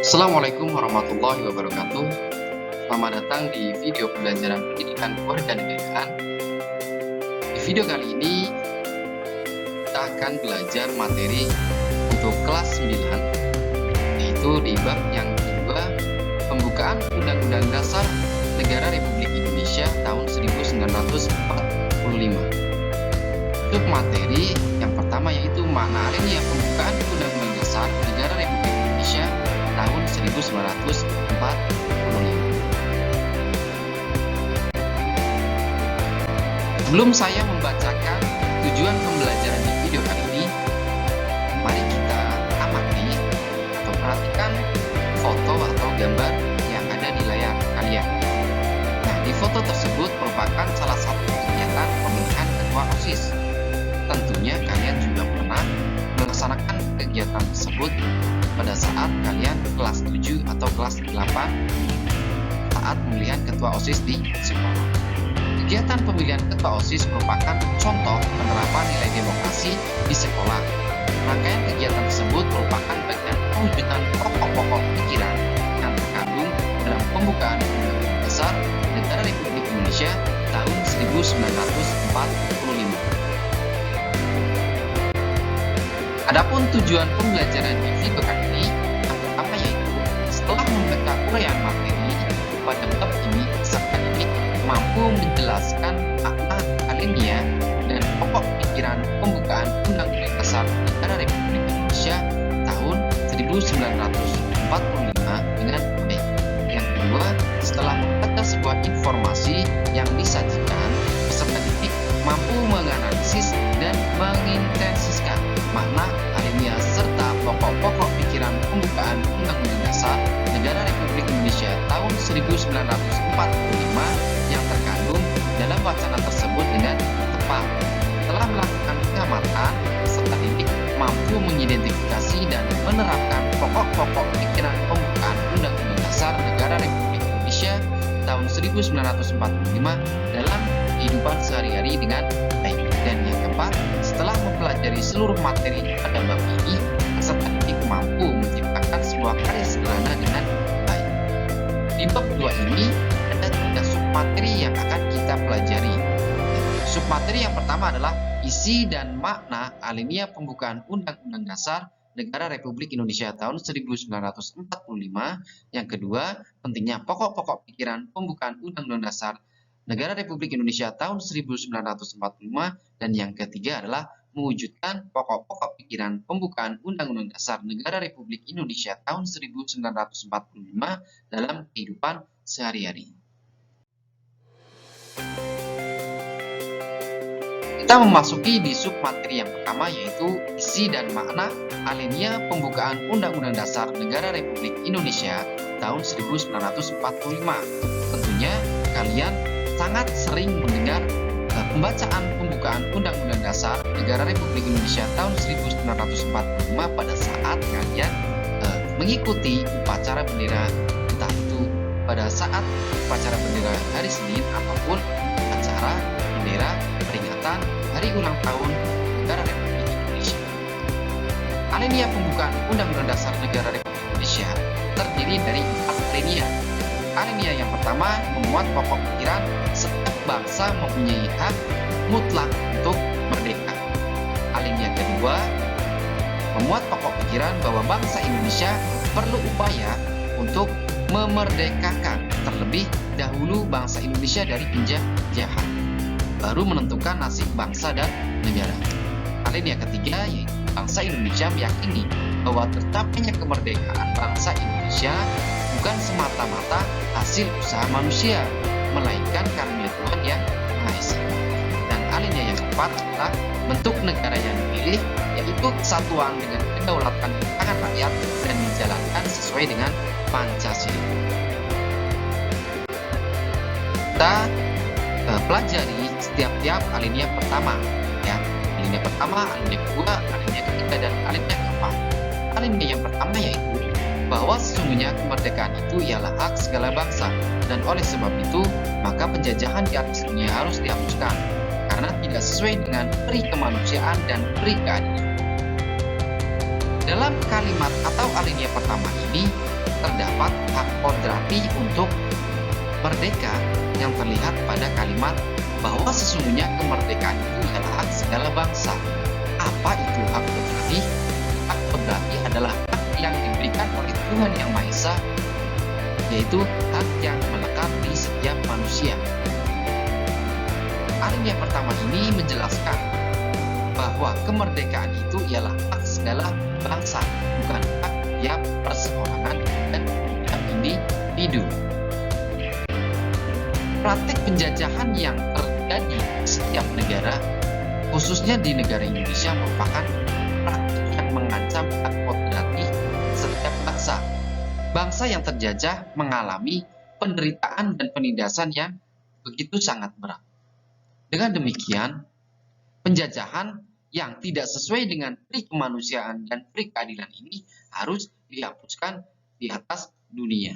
Assalamualaikum warahmatullahi wabarakatuh. Selamat datang di video pembelajaran pendidikan kewarganegaraan. Di video kali ini kita akan belajar materi untuk kelas 9, yaitu di bab yang kedua, pembukaan Undang-Undang Dasar Negara Republik Indonesia tahun 1945. Untuk materi yang pertama yaitu makna alinea pembukaan Undang-Undang Dasar Negara Republik Indonesia tahun 1945. Sebelum saya membacakan tujuan pembelajaran di video kali ini, mari kita amati atau perhatikan foto atau gambar yang ada di layar kalian. Nah, di foto tersebut merupakan salah satu kegiatan pemilihan ketua OSIS. Tentunya kalian juga pernah melaksanakan kegiatan tersebut pada saat kalian kelas 7 atau kelas 8 saat pemilihan ketua OSIS di sekolah. Kegiatan pemilihan ketua OSIS merupakan contoh penerapan nilai demokrasi di sekolah. Rangkaian kegiatan tersebut merupakan bagian perwujudan pokok-pokok pikiran yang terkandung dalam pembukaan Undang-Undang Dasar Negara Republik Indonesia tahun 1945. Adapun tujuan pembelajaran di video kali ini yang pertama yaitu setelah membaca uraian materi pada bab ini, peserta didik mampu menjelaskan makna alinea dan pokok pikiran pembukaan Undang-Undang Dasar Negara Republik Indonesia tahun 1945 dengan baik. Yang kedua, setelah membaca sebuah informasi yang disajikan, peserta didik mampu menganalisis dan mengintensifkan makna alinea serta pokok-pokok pikiran pembukaan Undang-Undang Dasar Negara Republik Indonesia tahun 1945 yang terkandung dalam wacana tersebut dengan tepat. Setelah melakukan pengamatan, peserta didik mampu mengidentifikasi dan menerapkan pokok-pokok pikiran pembukaan Undang-Undang Dasar Negara Republik Indonesia tahun 1945 dalam kehidupan sehari-hari dengan baik. Dan yang keempat, setelah mempelajari seluruh materi pada bab ini, peserta didik mampu menciptakan sebuah karya sederhana dengan baik. Di bab 2 ini ada 3 submateri yang akan kita pelajari. Submateri yang pertama adalah isi dan makna alinea pembukaan Undang-Undang Dasar Negara Republik Indonesia tahun 1945. Yang kedua, pentingnya pokok-pokok pikiran pembukaan Undang-Undang Dasar Negara Republik Indonesia tahun 1945. Dan yang ketiga adalah mewujudkan pokok-pokok pikiran pembukaan Undang-Undang Dasar Negara Republik Indonesia tahun 1945 dalam kehidupan sehari-hari. Kita memasuki di submateri yang pertama yaitu isi dan makna alinea pembukaan Undang-Undang Dasar Negara Republik Indonesia tahun 1945. Tentunya kalian sangat sering mendengar pembacaan pembukaan Undang-Undang Dasar Negara Republik Indonesia tahun 1945 pada saat kalian mengikuti upacara bendera, entah itu pada saat upacara bendera hari Senin ataupun acara bendera peringatan Hari Ulang Tahun Negara Republik Indonesia. Alinea pembukaan Undang-Undang Dasar Negara Republik Indonesia terdiri dari 4 alinea. Alinea yang pertama memuat pokok pikiran setiap bangsa mempunyai hak mutlak untuk merdeka. Alinea kedua memuat pokok pikiran bahwa bangsa Indonesia perlu upaya untuk memerdekakan terlebih dahulu bangsa Indonesia dari penjajahan, baru menentukan nasib bangsa dan negara. Alinea ketiga yaitu bangsa Indonesia meyakini bahwa tercapainya kemerdekaan bangsa Indonesia bukan semata-mata hasil usaha manusia, melainkan karunia Tuhan yang Maha Esa. Dan alinea yang keempat adalah bentuk negara yang dipilih, yaitu kesatuan dengan kedaulatan di tangan rakyat dan dijalankan sesuai dengan Pancasila. Kita pelajari setiap alinea pertama, ya. Alinea pertama, alinea kedua, alinea ketiga, dan alinea keempat. Alinea yang pertama yaitu bahwa sesungguhnya kemerdekaan itu ialah hak segala bangsa, dan oleh sebab itu maka penjajahan di atas dunia harus dihapuskan karena tidak sesuai dengan peri kemanusiaan dan peri keadilan. Dalam kalimat atau alinea pertama ini terdapat hak kodrati untuk merdeka yang terlihat pada kalimat bahwa sesungguhnya kemerdekaan itu adalah hak segala bangsa. Apa itu hak kodrati? Hak kodrati adalah hak yang diberikan oleh Tuhan Yang Maha Esa, yaitu hak yang melekat di setiap manusia. Alinea pertama ini menjelaskan bahwa kemerdekaan itu ialah hak segala bangsa, bukan hak tiap perseorangan dan tiap individu. Praktik penjajahan yang terjadi di setiap negara, khususnya di negara Indonesia, merupakan praktik yang mengancam hak kodrati setiap bangsa. Bangsa yang terjajah mengalami penderitaan dan penindasan yang begitu sangat berat. Dengan demikian, penjajahan yang tidak sesuai dengan pri kemanusiaan dan pri keadilan ini harus dihapuskan di atas dunia.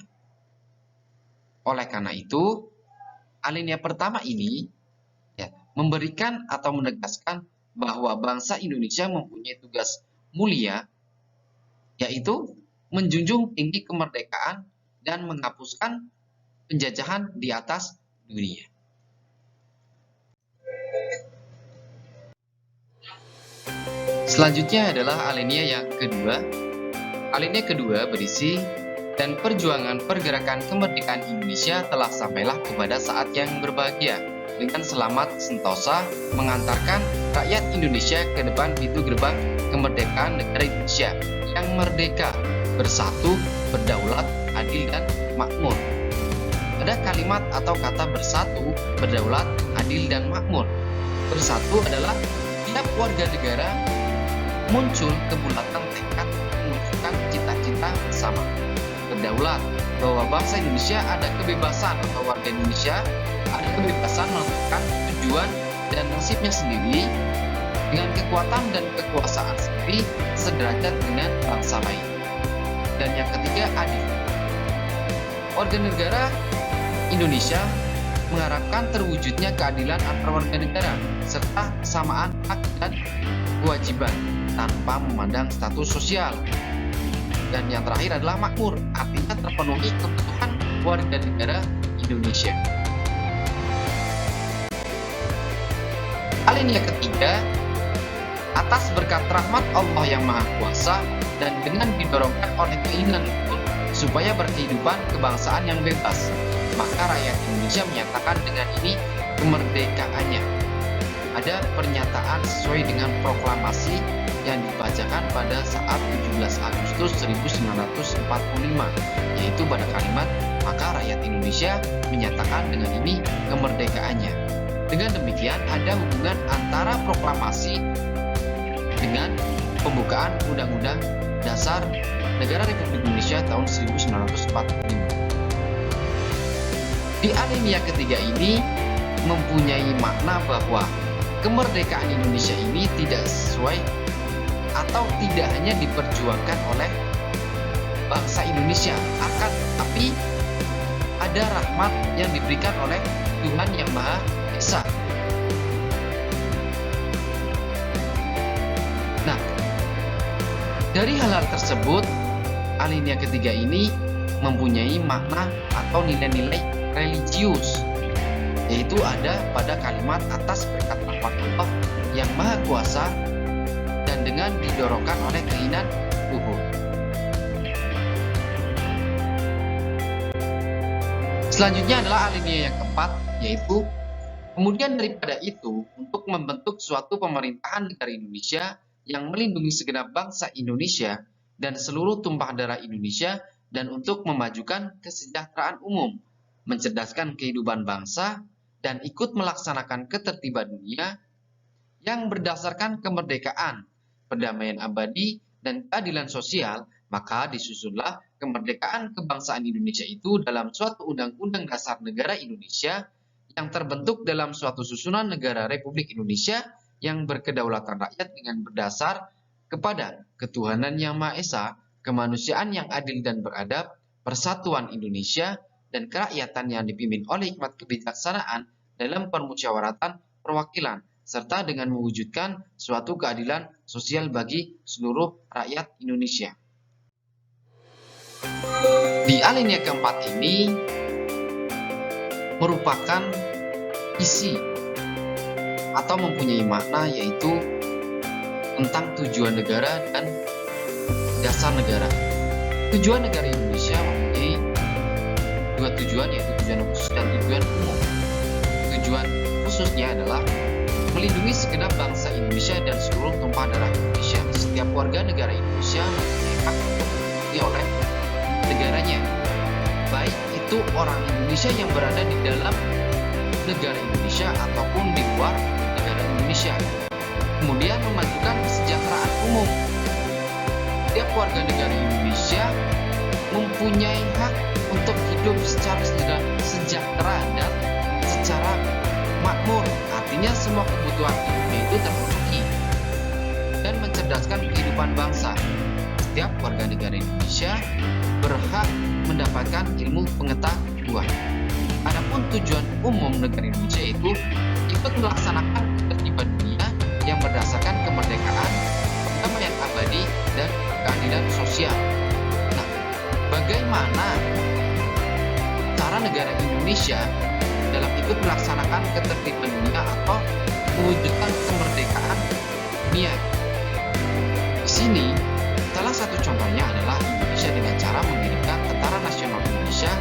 Oleh karena itu, alinea pertama ini memberikan atau menegaskan bahwa bangsa Indonesia mempunyai tugas mulia, yaitu menjunjung tinggi kemerdekaan dan menghapuskan penjajahan di atas dunia. Selanjutnya adalah alinea yang kedua. Alinea kedua berisi, dan perjuangan pergerakan kemerdekaan Indonesia telah sampailah kepada saat yang berbahagia, dengan selamat sentosa mengantarkan rakyat Indonesia ke depan pintu gerbang kemerdekaan negara Indonesia yang merdeka, bersatu, berdaulat, adil, dan makmur. Ada kalimat atau kata bersatu, berdaulat, adil, dan makmur. Bersatu adalah tiap warga negara muncul kebulatan tekad menunjukkan cita-cita bersama. Berdaulat, bahwa bangsa Indonesia ada kebebasan atau warga Indonesia ada kebebasan menentukan tujuan dan nasibnya sendiri dengan kekuatan dan kekuasaan sendiri sederajat dengan bangsa lain. Dan yang ketiga, adil. Warga negara Indonesia mengharapkan terwujudnya keadilan antar warga negara serta kesamaan hak dan kewajiban tanpa memandang status sosial. Dan yang terakhir adalah makmur, artinya terpenuhi kebutuhan warga negara Indonesia. Alinea ketiga, atas berkat rahmat Allah yang Maha Kuasa dan dengan didorongkan oleh keinginan itu supaya berkehidupan kebangsaan yang bebas, maka rakyat Indonesia menyatakan dengan ini kemerdekaannya. Ada pernyataan sesuai dengan proklamasi yang dibacakan pada saat 17 Agustus 1945, yaitu pada kalimat, maka rakyat Indonesia menyatakan dengan ini kemerdekaannya. Dengan demikian, ada hubungan antara proklamasi dengan pembukaan Undang-Undang Dasar Negara Republik Indonesia tahun 1945. Di alinea ketiga ini mempunyai makna bahwa kemerdekaan Indonesia ini tidak sesuai atau tidak hanya diperjuangkan oleh bangsa Indonesia, akan tetapi ada rahmat yang diberikan oleh Tuhan Yang Maha Esa. Nah, dari hal-hal tersebut, alinea ketiga ini mempunyai makna atau nilai-nilai religius, yaitu ada pada kalimat atas berkat rahmat Allah yang Maha Kuasa dan dengan didorongkan oleh keinginan Tuhan. Selanjutnya adalah alinea yang keempat, yaitu kemudian daripada itu untuk membentuk suatu pemerintahan negara Indonesia yang melindungi segenap bangsa Indonesia dan seluruh tumpah darah Indonesia dan untuk memajukan kesejahteraan umum, mencerdaskan kehidupan bangsa, dan ikut melaksanakan ketertiban dunia yang berdasarkan kemerdekaan, perdamaian abadi, dan keadilan sosial, maka disusunlah kemerdekaan kebangsaan Indonesia itu dalam suatu Undang-Undang Dasar Negara Indonesia yang terbentuk dalam suatu susunan negara Republik Indonesia yang berkedaulatan rakyat dengan berdasar kepada ketuhanan Yang Maha Esa, kemanusiaan yang adil dan beradab, persatuan Indonesia, dan kerakyatan yang dipimpin oleh hikmat kebijaksanaan dalam permusyawaratan perwakilan serta dengan mewujudkan suatu keadilan sosial bagi seluruh rakyat Indonesia. Di alinea keempat ini merupakan isi atau mempunyai makna, yaitu tentang tujuan negara dan dasar negara. Tujuan negara Indonesia mempunyai dua tujuan, yaitu tujuan khusus dan tujuan umum. Tujuan khususnya adalah melindungi segenap bangsa Indonesia dan seluruh tumpah darah Indonesia. Setiap warga negara Indonesia mempunyai hak dilindungi oleh negaranya, baik itu orang Indonesia yang berada di dalam negara Indonesia ataupun di luar negara Indonesia. Kemudian memajukan kesejahteraan umum. Setiap warga negara Indonesia mempunyai hak untuk hidup secara sejahtera dan secara makmur, artinya semua kebutuhan hidupnya itu terpenuhi, dan mencerdaskan kehidupan bangsa. Setiap warga negara Indonesia berhak mendapatkan ilmu pengetahuan. Adapun tujuan umum negara Indonesia itu ikut melaksanakan ketertiban dunia yang berdasarkan kemerdekaan, kedamaian abadi, dan keadilan sosial. Nah, bagaimana cara negara Indonesia dalam ikut melaksanakan ketertiban dunia atau mewujudkan kemerdekaan dunia? Di sini, salah satu contohnya adalah Indonesia dengan cara mengirimkan Tentara Nasional Indonesia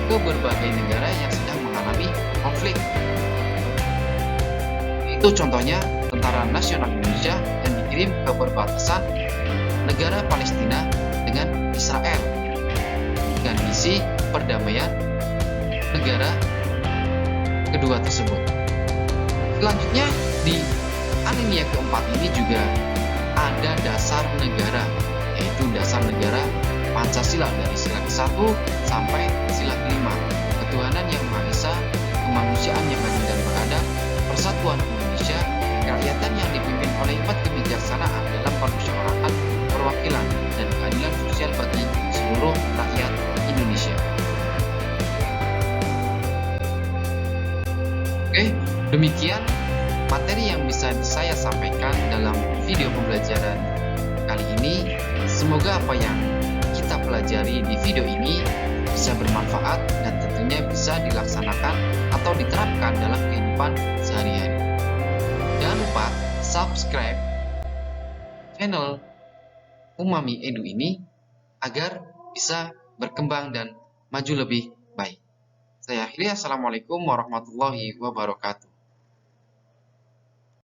ke berbagai negara yang sedang mengalami konflik. Itu contohnya Tentara Nasional Indonesia yang dikirim ke perbatasan negara Palestina dengan Israel dengan misi perdamaian negara kedua tersebut. Selanjutnya di alinea keempat ini juga ada dasar negara, yaitu dasar negara Pancasila dari sila ke-1 sampai sila ke-5. Ketuhanan yang Maha Esa, kemanusiaan yang adil dan beradab, persatuan Indonesia, kerakyatan yang dipimpin oleh hikmat kebijaksanaan dalam permusyawaratan perwakilan, dan keadilan sosial bagi seluruh rakyat Indonesia. Oke, demikian materi yang bisa saya sampaikan dalam video pembelajaran kali ini. Semoga apa yang kita pelajari di video ini bisa bermanfaat dan tentunya bisa dilaksanakan atau diterapkan dalam kehidupan sehari-hari. Jangan lupa subscribe channel Umami Edu ini agar bisa berkembang dan maju lebih baik. Saya akhiri, assalamualaikum warahmatullahi wabarakatuh.